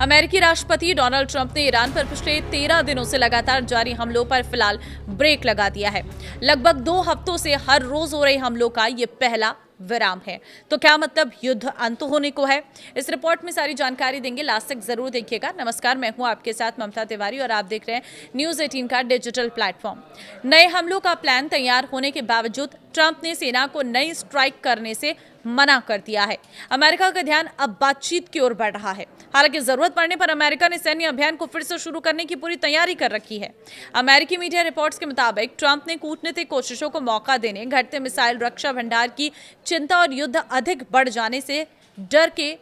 अमेरिकी राष्ट्रपति Donald Trump ने ईरान पर पिछले 13 दिनों से लगातार जारी हमलों पर फिलहाल ब्रेक लगा दिया है। लगभग 2 हफ्तों से हर रोज हो रहे हमलों का ये पहला विराम है। तो क्या मतलब युद्ध अंत होने को है? इस रिपोर्ट में सारी जानकारी देंगे, लास्ट तक जरूर देखिएगा। नमस्कार, मैं हूं आपके साथ ममता तिवारी और आप देख रहे हैं न्यूज़ 18 का डिजिटल प्लेटफॉर्म। नए हमलों का प्लान तैयार होने के बावजूद ट्रंप ने सेना को नई स्ट्राइक करने से मना कर दिया है। अमेरिका का ध्यान अब बातचीत की ओर बढ़ रहा है। हालांकि जरूरत पड़ने पर अमेरिका ने सैन्य अभियान को फिर से शुरू करने की पूरी तैयारी कर रखी है। अमेरिकी मीडिया रिपोर्ट्स के मुताबिक ट्रंप ने कूटनीतिक कोशिशों को मौका देने, घटते मिसाइल रक्षा भंडार की चिंता और युद्ध अधिक बढ़ जाने से डर के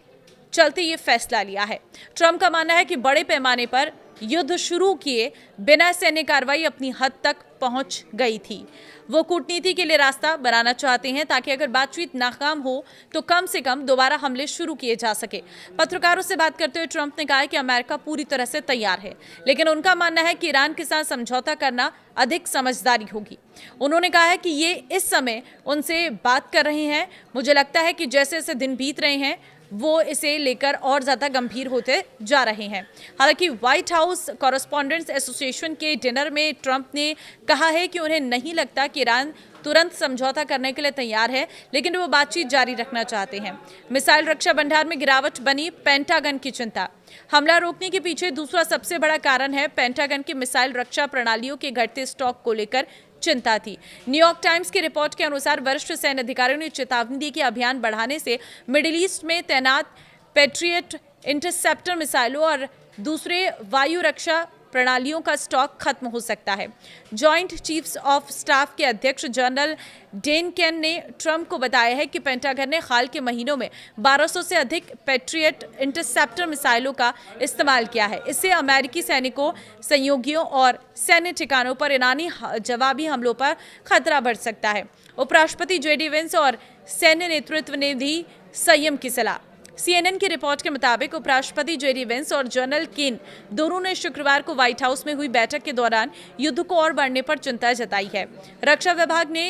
चलते ये फैसला लिया है। ट्रंप का मानना है कि बड़े पैमाने पर युद्ध शुरू किए बिना सैन्य कार्रवाई अपनी हद तक पहुंच गई थी। वो कूटनीति के लिए रास्ता बनाना चाहते हैं ताकि अगर बातचीत नाकाम हो तो कम से कम दोबारा हमले शुरू किए जा सके। पत्रकारों से बात करते हुए ट्रंप ने कहा कि अमेरिका पूरी तरह से तैयार है, लेकिन उनका मानना है कि ईरान के साथ समझौता करना अधिक समझदारी होगी। उन्होंने कहा है कि ये इस समय उनसे बात कर रहे हैं। मुझे लगता है कि जैसे जैसे दिन बीत रहे हैं वो इसे लेकर और ज्यादा गंभीर होते जा रहे हैं। हालांकि व्हाइट हाउस कॉरेस्पॉन्डेंट्स एसोसिएशन के डिनर में ट्रंप ने कहा है कि उन्हें नहीं लगता कि ईरान तुरंत समझौता करने के लिए तैयार है, लेकिन वो बातचीत जारी रखना चाहते हैं। मिसाइल रक्षा भंडार में गिरावट बनी पेंटागन की चिंता। हमला रोकने के पीछे दूसरा सबसे बड़ा कारण है पेंटागन की मिसाइल रक्षा प्रणालियों के घटते स्टॉक को लेकर चिंता थी। न्यूयॉर्क टाइम्स की रिपोर्ट के अनुसार वरिष्ठ सैन्य अधिकारियों ने चेतावनी दी कि अभियान बढ़ाने से मिडिल ईस्ट में तैनात पेट्रियट इंटरसेप्टर मिसाइलों और दूसरे वायु रक्षा प्रणालियों का स्टॉक खत्म हो सकता है। जॉइंट चीफ्स ऑफ स्टाफ के अध्यक्ष जनरल डेन केन ने ट्रंप को बताया है कि पेंटागन ने हाल के महीनों में 1200 से अधिक पेट्रियट इंटरसेप्टर मिसाइलों का इस्तेमाल किया है। इससे अमेरिकी सैनिकों, सहयोगियों और सैन्य ठिकानों पर ईरानी जवाबी हमलों पर खतरा बढ़ सकता है। उपराष्ट्रपति जेडी वेंस और सैन्य नेतृत्व ने दी संयम की सलाह। CNN की रिपोर्ट के मुताबिक उपराष्ट्रपति जेडी वेंस और जनरल केन दोनों ने शुक्रवार को व्हाइट हाउस में हुई बैठक के दौरान युद्ध को और बढ़ने पर चिंता जताई है। रक्षा विभाग ने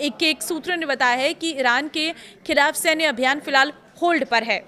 एक सूत्र ने बताया है कि ईरान के खिलाफ सैन्य अभियान फिलहाल होल्ड पर है।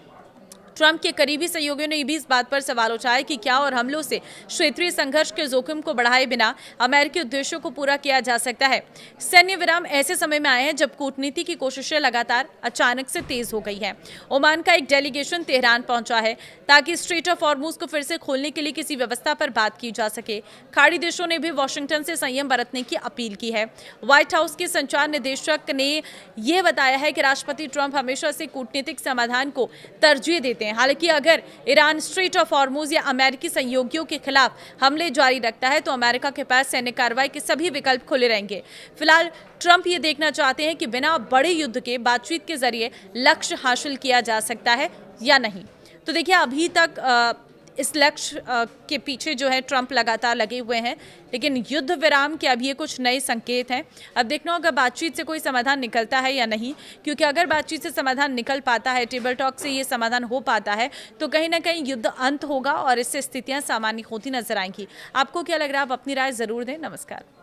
ट्रंप के करीबी सहयोगियों ने भी इस बात पर सवाल उठाया कि क्या और हमलों से क्षेत्रीय संघर्ष के जोखिम को बढ़ाए बिना अमेरिकी उद्देश्यों को पूरा किया जा सकता है। सैन्य विराम ऐसे समय में आए हैं जब कूटनीति की कोशिशें लगातार अचानक से तेज हो गई हैं। ओमान का एक डेलीगेशन तेहरान पहुंचा है ताकि स्ट्रेट ऑफ हॉर्मुज को फिर से खोलने के लिए किसी व्यवस्था पर बात की जा सके। खाड़ी देशों ने भी वॉशिंगटन से संयम बरतने की अपील की है। व्हाइट हाउस के संचार निदेशक ने यह बताया है कि राष्ट्रपति ट्रंप हमेशा से कूटनीतिक समाधान को तरजीह देते हैं। हालांकि अगर ईरान स्ट्रेट ऑफ हॉर्मुज या अमेरिकी सहयोगियों के खिलाफ हमले जारी रखता है तो अमेरिका के पास सैन्य कार्रवाई के सभी विकल्प खुले रहेंगे। फिलहाल ट्रंप ये देखना चाहते हैं कि बिना बड़े युद्ध के बातचीत के जरिए लक्ष्य हासिल किया जा सकता है या नहीं। तो देखिए, अभी तक इस लक्ष्य के पीछे जो है ट्रंप लगातार लगे हुए हैं, लेकिन युद्ध विराम के अब ये कुछ नए संकेत हैं। अब देखना होगा बातचीत से कोई समाधान निकलता है या नहीं, क्योंकि अगर बातचीत से समाधान निकल पाता है, टेबल टॉक से ये समाधान हो पाता है, तो कहीं ना कहीं युद्ध अंत होगा और इससे स्थितियां सामान्य होती नजर आएंगी। आपको क्या लग रहा है? आप अपनी राय जरूर दें। नमस्कार।